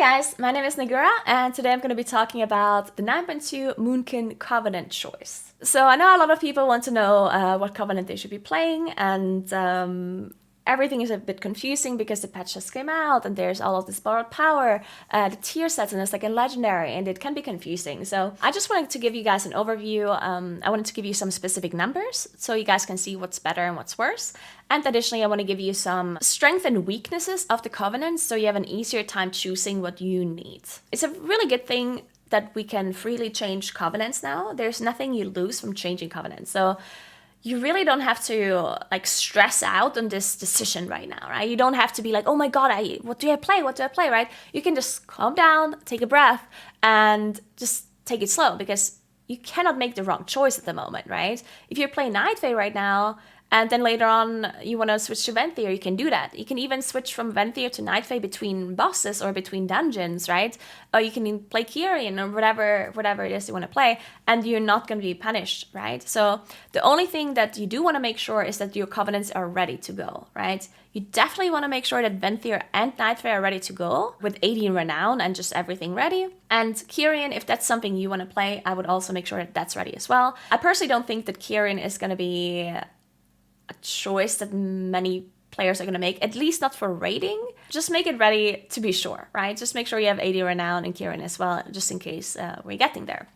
guys, my name is Naguura, and today I'm going to be talking about the 9.2 Moonkin Covenant choice. So I know a lot of people want to know what Covenant they should be playing, and everything is a bit confusing because the patch just came out and there's all of this borrowed power, the tier sets, and it's like a legendary, and it can be confusing. So I just wanted to give you guys an overview. I wanted to give you some specific numbers so you guys can see what's better and what's worse. And additionally, I want to give you some strengths and weaknesses of the Covenant so you have an easier time choosing what you need. It's a really good thing that we can freely change Covenants now. There's nothing you lose from changing Covenants. So you really don't have to like stress out on this decision right now, right? You don't have to be like, oh my God, what do I play? What do I play, right? You can just calm down, take a breath, and just take it slow because you cannot make the wrong choice at the moment, right? If you're playing Night Fae right now, and then later on you want to switch to Venthyr, you can do that. You can even switch from Venthyr to Night Fae between bosses or between dungeons, right? Or you can play Kyrian or whatever it is you want to play, and you're not going to be punished, right? So the only thing that you do want to make sure is that your Covenants are ready to go, right? You definitely want to make sure that Venthyr and Night Fae are ready to go with 80 Renown and just everything ready. And Kyrian, if that's something you want to play, I would also make sure that that's ready as well. I personally don't think that Kyrian is going to be a choice that many players are going to make, at least not for raiding. Just make it ready to be sure, right? Just make sure you have 80 Renown and Kyrian as well, just in case we're getting there.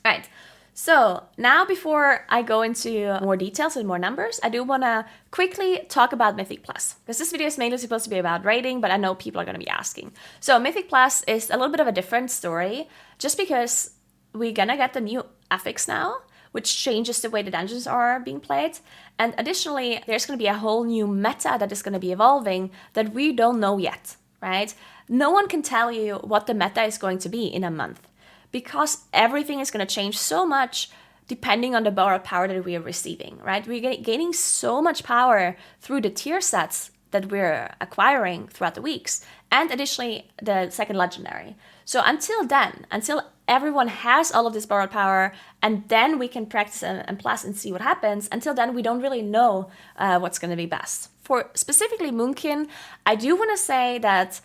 Right. So now before I go into more details and more numbers, I do want to quickly talk about Mythic Plus, because this video is mainly supposed to be about raiding, but I know people are going to be asking. So Mythic Plus is a little bit of a different story, just because we're going to get the new affix now, which changes the way the dungeons are being played. And additionally, there's going to be a whole new meta that is going to be evolving that we don't know yet, right? No one can tell you what the meta is going to be in a month, because everything is going to change so much depending on the borrowed power that we are receiving, right? We're gaining so much power through the tier sets that we're acquiring throughout the weeks, and additionally the second legendary. So until then, until everyone has all of this borrowed power, and then we can practice and plus and see what happens, until then we don't really know what's going to be best. For specifically Moonkin, I do want to say that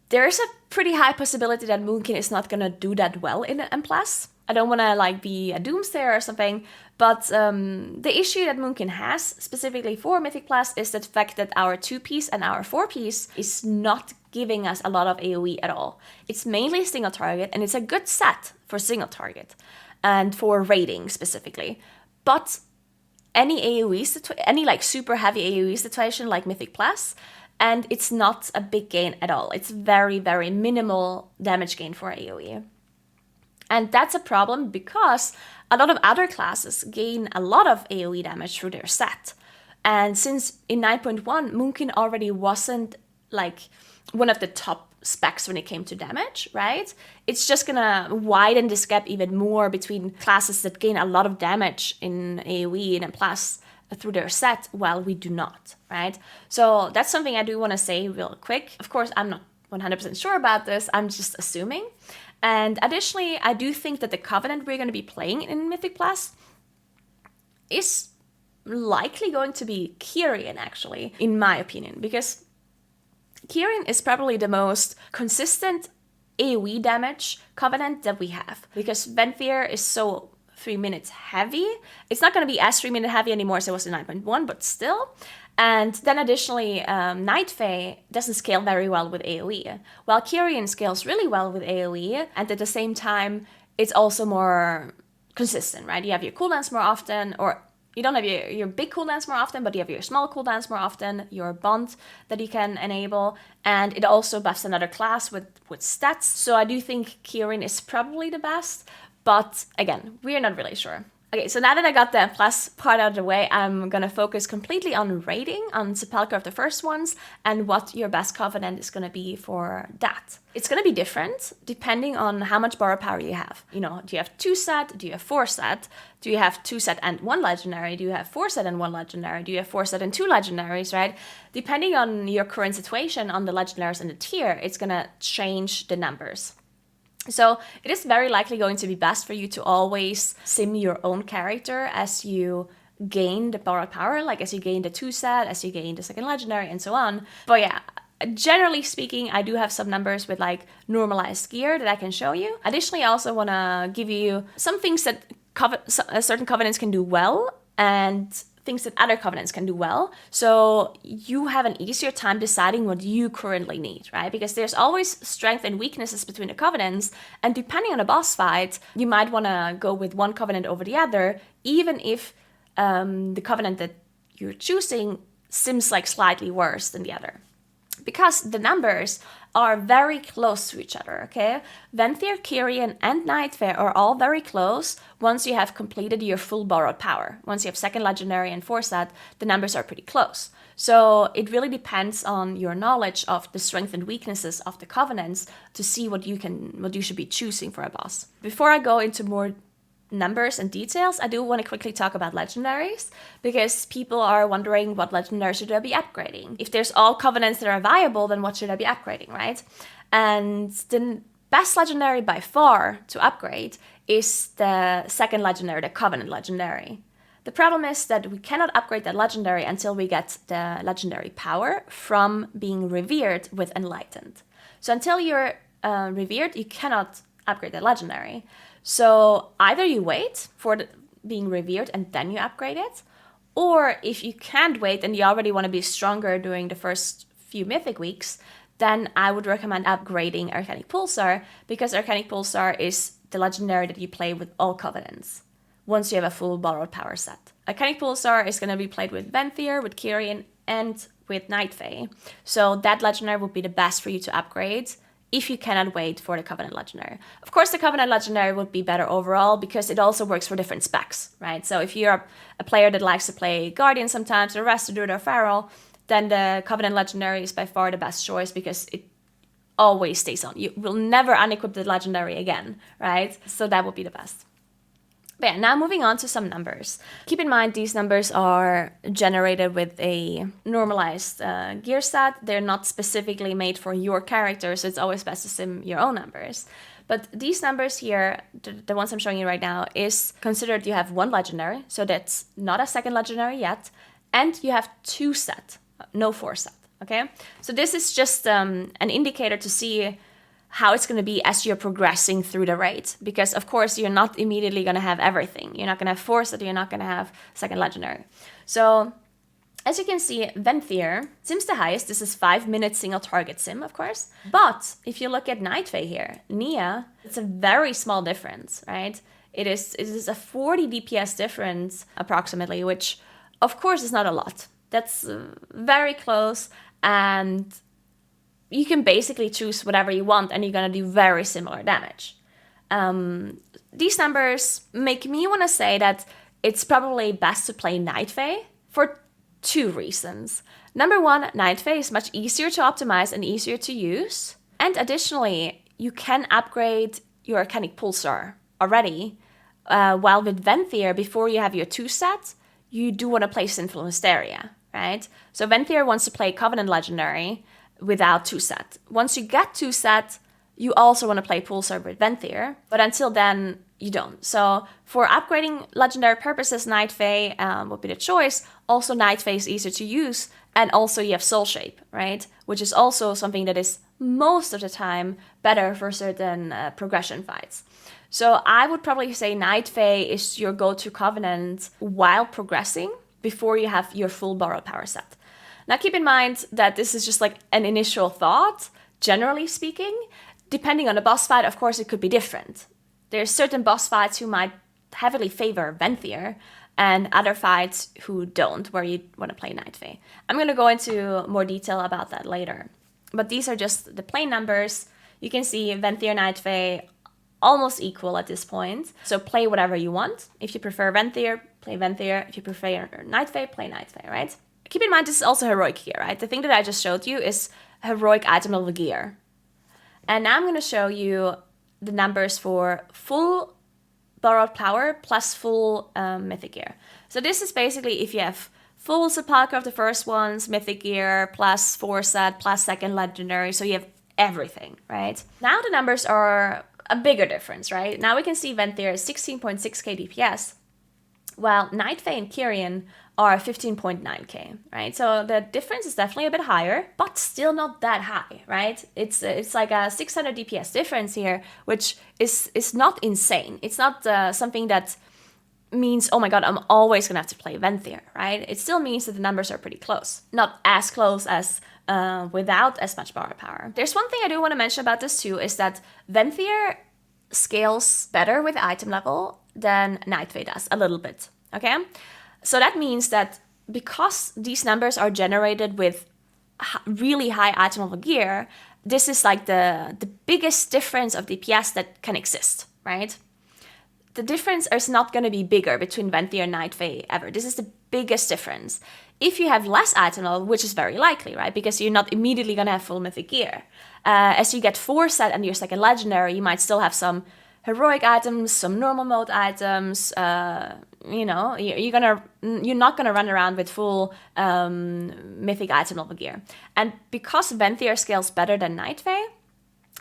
there is a pretty high possibility that Moonkin is not going to do that well in M+. I don't want to like be a doomsayer or something, but the issue that Moonkin has specifically for Mythic Plus is the fact that our 2-piece and our 4-piece is not giving us a lot of AoE at all. It's mainly single target, and it's a good set for single target and for raiding specifically. But any AoE, any like super heavy AoE situation like Mythic Plus, and it's not a big gain at all. It's very, very minimal damage gain for AoE. And that's a problem because a lot of other classes gain a lot of AoE damage through their set. And since in 9.1, Moonkin already wasn't like one of the top specs when it came to damage, right? It's just gonna widen this gap even more between classes that gain a lot of damage in AoE and plus through their set, while we do not, right? So that's something I do want to say real quick. Of course, I'm not 100% sure about this. I'm just assuming. And additionally, I do think that the Covenant we're going to be playing in Mythic Plus is likely going to be Kyrian, actually, in my opinion, because Kyrian is probably the most consistent AoE damage Covenant that we have, because Venthyr is so 3 minutes heavy. It's not going to be as 3 minute heavy anymore as it was in 9.1, but still. And then additionally, Night Fae doesn't scale very well with AoE, while Kyrian scales really well with AoE, and at the same time, it's also more consistent, right? You have your cooldowns more often, or you don't have your big cooldowns more often, but you have your small cooldowns more often, your bond that you can enable, and it also buffs another class with stats. So I do think Kyrian is probably the best, but again, we're not really sure. Okay, so now that I got the plus part out of the way, I'm gonna focus completely on raiding, on Sepulchre of the first ones, and what your best Covenant is gonna be for that. It's gonna be different depending on how much borrow power you have. You know, do you have 2 set? Do you have 4 set? Do you have 2 set and 1 legendary? Do you have 4 set and 1 legendary? Do you have 4 set and 2 legendaries, right? Depending on your current situation on the legendaries and the tier, it's gonna change the numbers. So it is very likely going to be best for you to always sim your own character as you gain the borrowed power, like as you gain the 2 set, as you gain the second legendary, and so on. But yeah, Generally speaking, I do have some numbers with like normalized gear that I can show you. Additionally, I also want to give you some things that certain covenants can do well and things that other covenants can do well. So you have an easier time deciding what you currently need, right? Because there's always strength and weaknesses between the covenants. And depending on a boss fight, you might want to go with one covenant over the other, even if the covenant that you're choosing seems like slightly worse than the other. Because the numbers are very close to each other, okay? Venthyr, Kyrian, and Nightfare are all very close once you have completed your full borrowed power. Once you have second legendary and 4-set, the numbers are pretty close. So it really depends on your knowledge of the strengths and weaknesses of the covenants to see what you should be choosing for a boss. Before I go into more numbers and details, I do want to quickly talk about legendaries, because people are wondering what legendaries should I be upgrading. If there's all covenants that are viable, then what should I be upgrading, right? And the best legendary by far to upgrade is the second legendary, the covenant legendary. The problem is that we cannot upgrade that legendary until we get the legendary power from being revered with enlightened. So until you're revered, you cannot upgrade that legendary. So either you wait for being revered and then you upgrade it, or if you can't wait and you already want to be stronger during the first few Mythic weeks, then I would recommend upgrading Arcanic Pulsar, because Arcanic Pulsar is the legendary that you play with all covenants once you have a full borrowed power set. Arcanic Pulsar is going to be played with Venthyr, with Kyrian, and with Nightfay. So that legendary would be the best for you to upgrade if you cannot wait for the Covenant Legendary. Of course, the Covenant Legendary would be better overall because it also works for different specs, right? So if you're a player that likes to play Guardian sometimes, or Rest, or Druid, or Feral, then the Covenant Legendary is by far the best choice because it always stays on. You will never unequip the Legendary again, right? So that would be the best. But yeah, now moving on to some numbers. Keep in mind these numbers are generated with a normalized gear set. They're not specifically made for your character, so it's always best to sim your own numbers. But these numbers here, the ones I'm showing you right now, is considered you have one legendary, so that's not a second legendary yet, and you have 2-set, no 4-set, okay? So this is just an indicator to see how it's going to be as you're progressing through the raid. Because, of course, you're not immediately going to have everything. You're not going to have 4-set, you're not going to have second legendary. So, as you can see, Venthyr sims the highest. This is 5-minute single target sim, of course. But if you look at Nightfay here, Nia, it's a very small difference, right? It is a 40 DPS difference, approximately, which, of course, is not a lot. That's very close, and you can basically choose whatever you want and you're going to do very similar damage. These numbers make me want to say that it's probably best to play Nightfay for 2 reasons. Number one, Nightfay is much easier to optimize and easier to use. And additionally, you can upgrade your Arcanic Pulsar already. While with Venthyr, before you have your 2-set, you do want to play Sinful Hysteria, right? So Venthyr wants to play Covenant Legendary without 2-set. Once you get 2-set, you also want to play Pulsar with Venthyr, but until then, you don't. So for upgrading legendary purposes, Nightfay would be the choice. Also, Nightfay is easier to use, and also you have Soul Shape, right? Which is also something that is most of the time better for certain progression fights. So I would probably say Nightfay is your go-to covenant while progressing before you have your full borrowed power set. Now, keep in mind that this is just like an initial thought, generally speaking. Depending on the boss fight, of course, it could be different. There's certain boss fights who might heavily favor Venthyr, and other fights who don't, where you want to play Nightfay. I'm going to go into more detail about that later. But these are just the plain numbers. You can see Venthyr, Nightfay, almost equal at this point. So play whatever you want. If you prefer Venthyr, play Venthyr. If you prefer Nightfay, play Nightfay, right? Keep in mind, this is also heroic gear, right? The thing that I just showed you is heroic item level gear. And now I'm going to show you the numbers for full borrowed power plus full mythic gear. So this is basically if you have full sepulchre of the first ones, mythic gear, plus 4-set, plus second legendary, so you have everything, right? Now the numbers are a bigger difference, right? Now we can see Venthyr is 16.6k DPS, while Nightfay and Kyrian are 15.9k, right? So the difference is definitely a bit higher, but still not that high, right? It's like a 600 DPS difference here, which is not insane. It's not something that means, oh my god, I'm always gonna have to play Venthyr, right? It still means that the numbers are pretty close. Not as close as without as much borrowed power. There's one thing I do want to mention about this too, is that Venthyr scales better with item level than Night Fae does, a little bit, okay? So that means that because these numbers are generated with really high item level gear, this is like the biggest difference of DPS that can exist, right? The difference is not going to be bigger between Venthyr and Night Fae ever. This is the biggest difference. If you have less item level, which is very likely, right? Because you're not immediately going to have full mythic gear. As you get 4 set and your second legendary, you might still have some heroic items, some normal mode items. You're not gonna run around with full mythic item level gear. And because Venthyr scales better than Night Fae,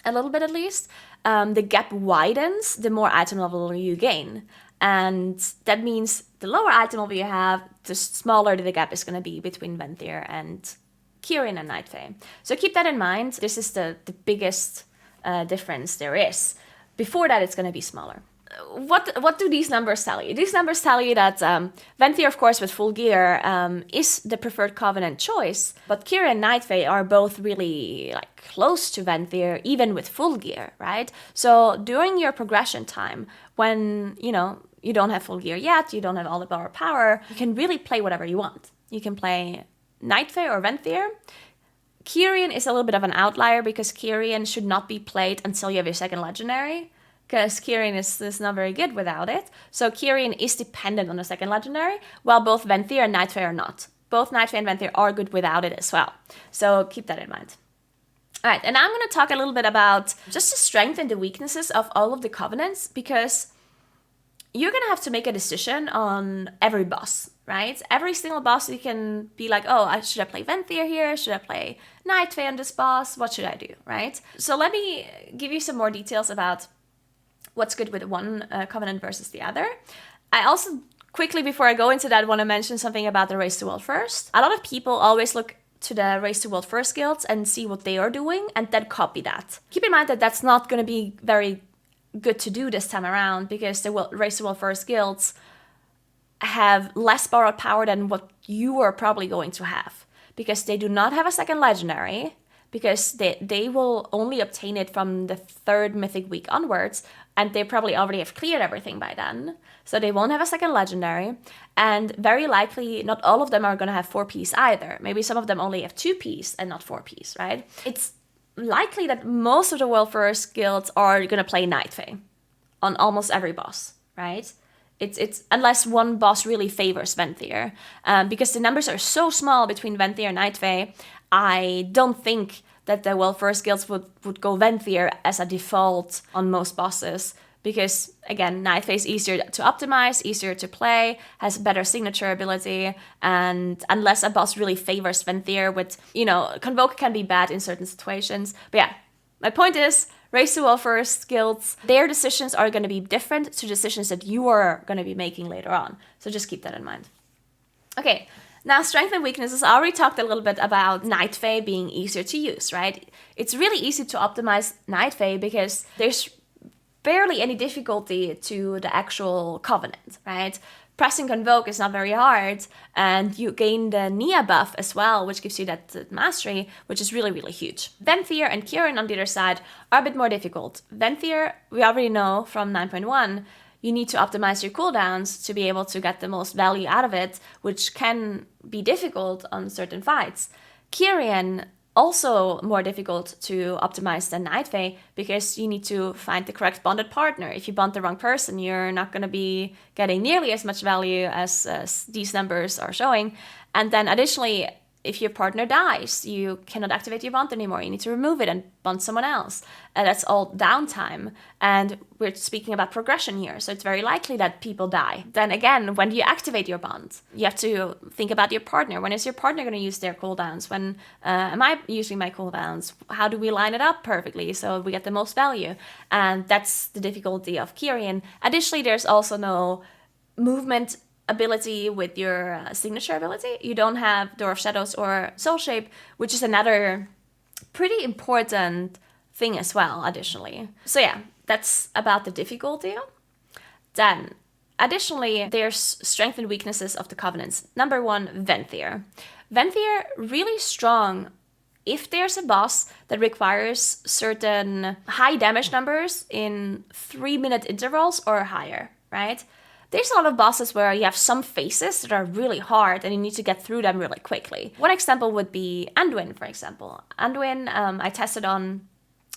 a little bit at least, the gap widens the more item level you gain. And that means the lower item level you have, the smaller the gap is going to be between Venthyr and Kyrian and Night Fae. So keep that in mind. This is the biggest difference there is. Before that, it's going to be smaller. What do these numbers tell you? These numbers tell you that Venthyr, of course, with full gear is the preferred Covenant choice, but Kyrian and Night Fae are both really like close to Venthyr, even with full gear, right? So during your progression time, when you don't have full gear yet, you don't have all the borrowed power, you can really play whatever you want. You can play Night Fae or Venthyr. Kyrian is a little bit of an outlier because Kyrian should not be played until you have your second legendary, because Kyrian is not very good without it. So Kyrian is dependent on the second legendary, while both Venthyr and Night Fae are not. Both Night Fae and Venthyr are good without it as well. So keep that in mind. All right, and now I'm going to talk a little bit about just the strength and the weaknesses of all of the covenants, because you're going to have to make a decision on every boss, right? Every single boss you can be like, oh, should I play Venthyr here? Should I play Night Fae on this boss? What should I do, right? So let me give you some more details about what's good with one covenant versus the other. I also, quickly before I go into that, want to mention something about the Race to World First. A lot of people always look to the Race to World First guilds and see what they are doing and then copy that. Keep in mind that that's not going to be very good to do this time around, because the Race to World First guilds have less borrowed power than what you are probably going to have, because they do not have a second legendary, because they will only obtain it from the 3rd mythic week onwards, and they probably already have cleared everything by then, so they won't have a second legendary, and very likely not all of them are going to have 4Ps either. Maybe some of them only have 2Ps and not 4Ps, right? It's likely that most of the World First guilds are going to play Night Fae on almost every boss, right? It's unless one boss really favors Venthyr, because the numbers are so small between Venthyr and Night Fae. I don't think that the World First guilds would go Venthyr as a default on most bosses, because again, Night Fae is easier to optimize, easier to play, has better signature ability, and unless a boss really favors Venthyr with, Convoke can be bad in certain situations. But yeah, my point is, Race to World First guilds, their decisions are going to be different to decisions that you are going to be making later on. So just keep that in mind. Okay, now strength and weaknesses. I already talked a little bit about Night Fae being easier to use, right? It's really easy to optimize Night Fae because there's barely any difficulty to the actual Covenant, right? Pressing Convoke is not very hard, and you gain the Nia buff as well, which gives you that mastery, which is really, really huge. Venthyr and Kyrian on the other side are a bit more difficult. Venthyr, we already know from 9.1, you need to optimize your cooldowns to be able to get the most value out of it, which can be difficult on certain fights. Kyrian, also more difficult to optimize than Night Fae, because you need to find the correct bonded partner. If you bond the wrong person, you're not going to be getting nearly as much value as these numbers are showing. And then additionally, if your partner dies, you cannot activate your bond anymore. You need to remove it and bond someone else. That's all downtime. And we're speaking about progression here, so it's very likely that people die. Then again, when do you activate your bond? You have to think about your partner. When is your partner going to use their cooldowns? When am I using my cooldowns? How do we line it up perfectly so we get the most value? And that's the difficulty of Kyrian. Additionally, there's also no movement ability with your signature ability. You don't have Door of Shadows or Soul Shape, which is another pretty important thing as well, additionally. So yeah, that's about the difficulty. Then, additionally, there's strengths and weaknesses of the Covenants. Number 1, Venthyr. Venthyr, really strong if there's a boss that requires certain high damage numbers in 3-minute intervals or higher, right? There's a lot of bosses where you have some phases that are really hard and you need to get through them really quickly. One example would be Anduin, for example. Anduin, I tested on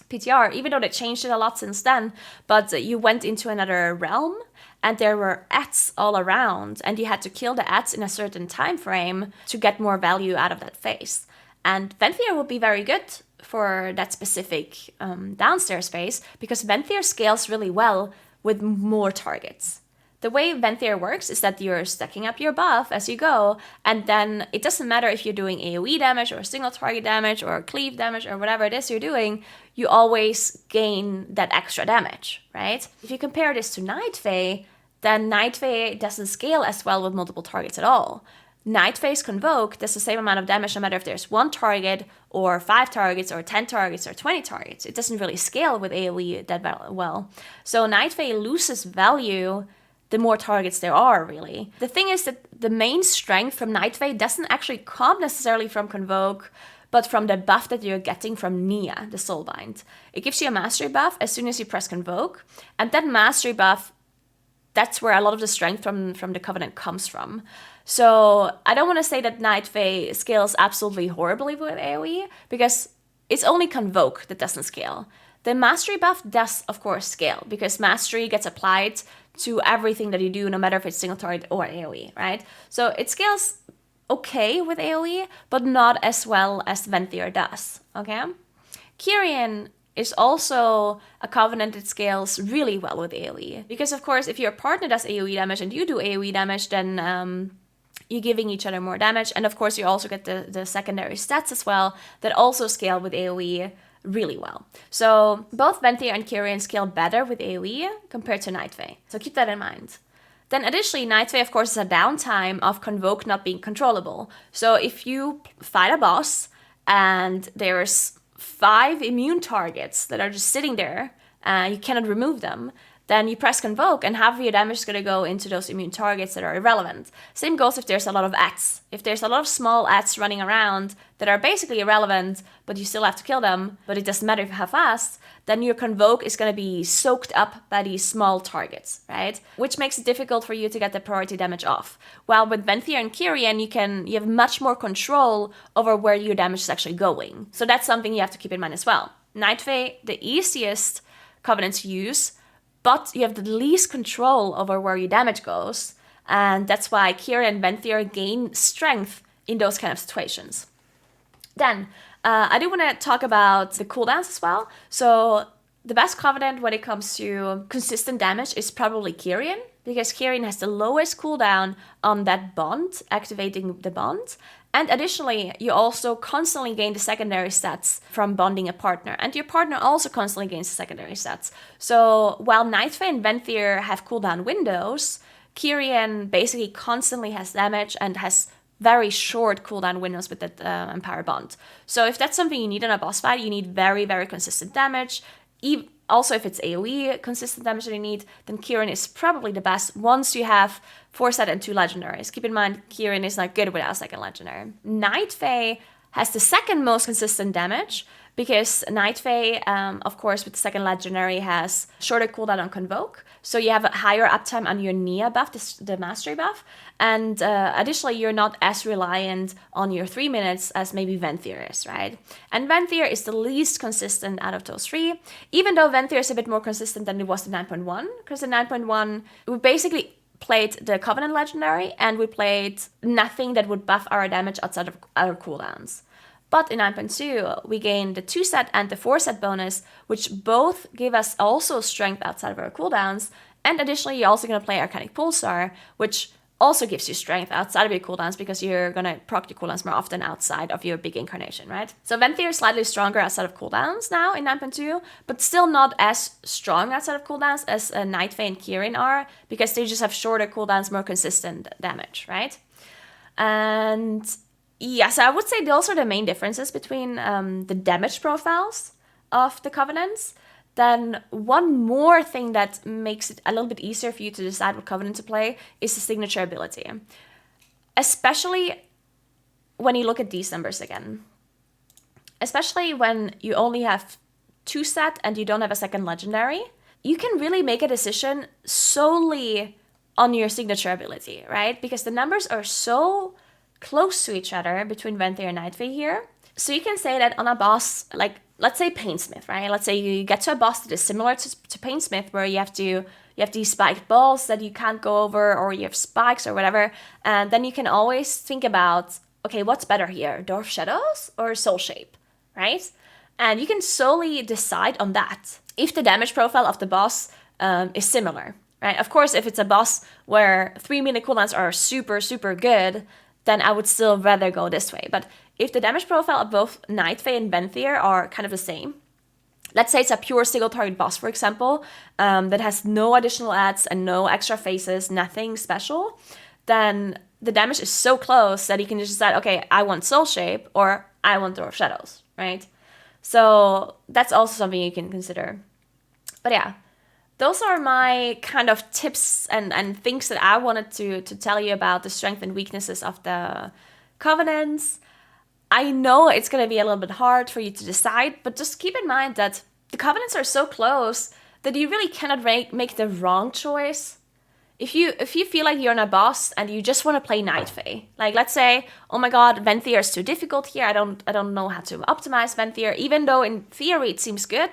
PTR, even though they changed it a lot since then, but you went into another realm and there were ats all around and you had to kill the ats in a certain time frame to get more value out of that phase. And Venthyr would be very good for that specific downstairs phase because Venthyr scales really well with more targets. The way Venthyr works is that you're stacking up your buff as you go, and then it doesn't matter if you're doing AoE damage or single target damage or cleave damage or whatever it is you're doing, you always gain that extra damage, right? If you compare this to Night Fae, then Night Fae doesn't scale as well with multiple targets at all. Night Fae's Convoke does the same amount of damage no matter if there's 1 target or 5 targets or 10 targets or 20 targets. It doesn't really scale with AoE that well. So Night Fae loses value the more targets there are, really. The thing is that the main strength from Night Fae doesn't actually come necessarily from Convoke, but from the buff that you're getting from Nia, the Soulbind. It gives you a mastery buff as soon as you press Convoke, and that mastery buff, that's where a lot of the strength from the Covenant comes from. So I don't want to say that Night Fae scales absolutely horribly with AoE, because it's only Convoke that doesn't scale. The mastery buff does, of course, scale, because mastery gets applied to everything that you do, no matter if it's single target or AoE, right? So it scales okay with AoE, but not as well as Venthyr does, okay? Kyrian is also a Covenant that scales really well with AoE, because of course, if your partner does AoE damage and you do AoE damage, then you're giving each other more damage, and of course you also get the secondary stats as well that also scale with AoE really well. So both Venthyr and Kyrian scale better with AoE compared to Night Fae. So keep that in mind. Then additionally, Night Fae, of course, is a downtime of Convoke not being controllable. So if you fight a boss and there's 5 immune targets that are just sitting there and you cannot remove them, then you press Convoke and half of your damage is going to go into those immune targets that are irrelevant. Same goes if there's a lot of ats. If there's a lot of small ats running around that are basically irrelevant, but you still have to kill them, but it doesn't matter how fast, then your Convoke is going to be soaked up by these small targets, right? Which makes it difficult for you to get the priority damage off. While with Venthyr and Kyrian, you have much more control over where your damage is actually going. So that's something you have to keep in mind as well. Night Fae, the easiest Covenant to use, but you have the least control over where your damage goes, and that's why Kyrian and Venthyr gain strength in those kind of situations. Then, I do want to talk about the cooldowns as well. So, the best Covenant when it comes to consistent damage is probably Kyrian, because Kyrian has the lowest cooldown on that bond, activating the bond. And additionally, you also constantly gain the secondary stats from bonding a partner. And your partner also constantly gains the secondary stats. So while Night Fae and Venthyr have cooldown windows, Kyrian basically constantly has damage and has very short cooldown windows with that Empire Bond. So if that's something you need in a boss fight, you need very, very consistent damage. Also, if it's AoE consistent damage that you need, then Kyrian is probably the best once you have 4 set and 2 legendaries. Keep in mind, Kyrian is not good without a second legendary. Night Fae has the second most consistent damage because Night Fae, of course, with the second legendary has shorter cooldown on Convoke. So you have a higher uptime on your Nia buff, the mastery buff. And additionally, you're not as reliant on your 3 minutes as maybe Venthyr is, right? And Venthyr is the least consistent out of those 3, even though Venthyr is a bit more consistent than it was the 9.1, because the 9.1, we basically played the Covenant Legendary, and we played nothing that would buff our damage outside of our cooldowns. But in 9.2, we gained the 2 set and the 4 set bonus, which both give us also strength outside of our cooldowns. And additionally, you're also going to play Arcanic Pulsar, which also gives you strength outside of your cooldowns because you're gonna proc your cooldowns more often outside of your big incarnation, right? So Venthyr is slightly stronger outside of cooldowns now in 9.2, but still not as strong outside of cooldowns as Night Fae and Kirin are, because they just have shorter cooldowns, more consistent damage, right? And yeah, so I would say those are the main differences between the damage profiles of the Covenants. Then one more thing that makes it a little bit easier for you to decide what Covenant to play is the signature ability. Especially when you look at these numbers again. Especially when you only have 2 set and you don't have a second legendary. You can really make a decision solely on your signature ability, right? Because the numbers are so close to each other between Venthyr and Night Fae here. So you can say that on a boss, like, let's say Painsmith, right? Let's say you get to a boss that is similar to Painsmith, where you have these spiked balls that you can't go over, or you have spikes or whatever, and then you can always think about, okay, what's better here, Dwarf Shadows or Soul Shape, right? And you can solely decide on that if the damage profile of the boss is similar, right? Of course, if it's a boss where 3-minute cooldowns are super, super good, then I would still rather go this way. But if the damage profile of both Night Fae and Venthyr are kind of the same, let's say it's a pure single target boss, for example, that has no additional adds and no extra phases, nothing special, then the damage is so close that you can just decide, okay, I want Soul Shape or I want Dwarf Shadows, right? So that's also something you can consider. But yeah, those are my kind of tips and things that I wanted to tell you about the strengths and weaknesses of the Covenants. I know it's going to be a little bit hard for you to decide, but just keep in mind that the Covenants are so close that you really cannot make the wrong choice. If you feel like you're in a boss and you just want to play Night Fae, like let's say, oh my god, Venthyr is too difficult here, I don't know how to optimize Venthyr, even though in theory it seems good.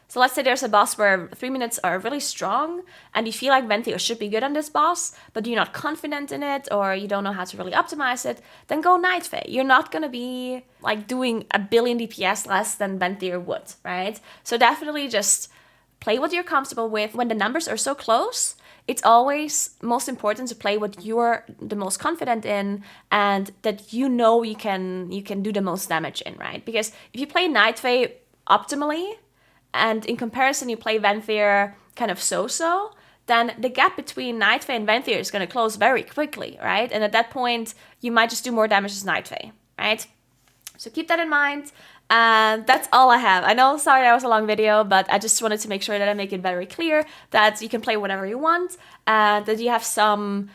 So let's say there's a boss where 3 minutes are really strong and you feel like Venthyr should be good on this boss, but you're not confident in it or you don't know how to really optimize it, then go Night Fae. You're not going to be like doing a billion DPS less than Venthyr would, right? So definitely just play what you're comfortable with. When the numbers are so close, it's always most important to play what you're the most confident in and that you know you can do the most damage in, right? Because if you play Night Fae optimally, and in comparison you play Venthyr kind of so-so, then the gap between Night Fae and Venthyr is going to close very quickly, right? And at that point, you might just do more damage as Night Fae, right? So keep that in mind. And that's all I have. I know, sorry, that was a long video, but I just wanted to make sure that I make it very clear that you can play whatever you want and that you have some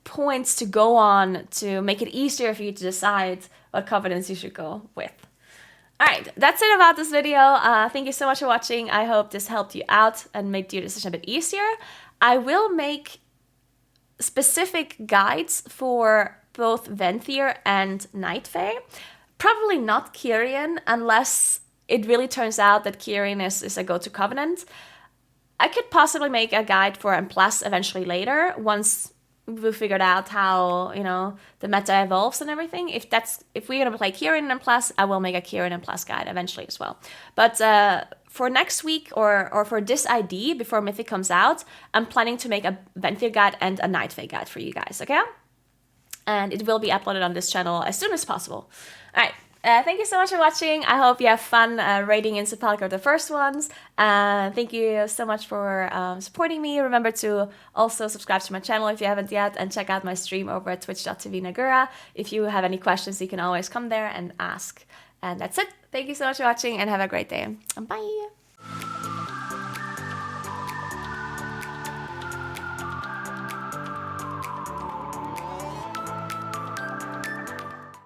points to go on to make it easier for you to decide what Covenants you should go with. Alright, that's it about this video. Thank you so much for watching. I hope this helped you out and made your decision a bit easier. I will make specific guides for both Venthyr and Night Fae. Probably not Kirin, unless it really turns out that Kirin is a go-to Covenant. I could possibly make a guide for M+ eventually later, once we figured out how, you know, the meta evolves and everything. If we're gonna play Kirin and M+, I will make a Kirin and M+ guide eventually as well. But for next week or for this ID before Mythic comes out, I'm planning to make a Venthyr guide and a Night Fae guide for you guys, okay? And it will be uploaded on this channel as soon as possible. All right. Thank you so much for watching. I hope you have fun raiding in Sepulchre, the first ones. Thank you so much for supporting me. Remember to also subscribe to my channel if you haven't yet, and check out my stream over at twitch.tv Naguura. If you have any questions, you can always come there and ask. And that's it. Thank you so much for watching and have a great day. Bye.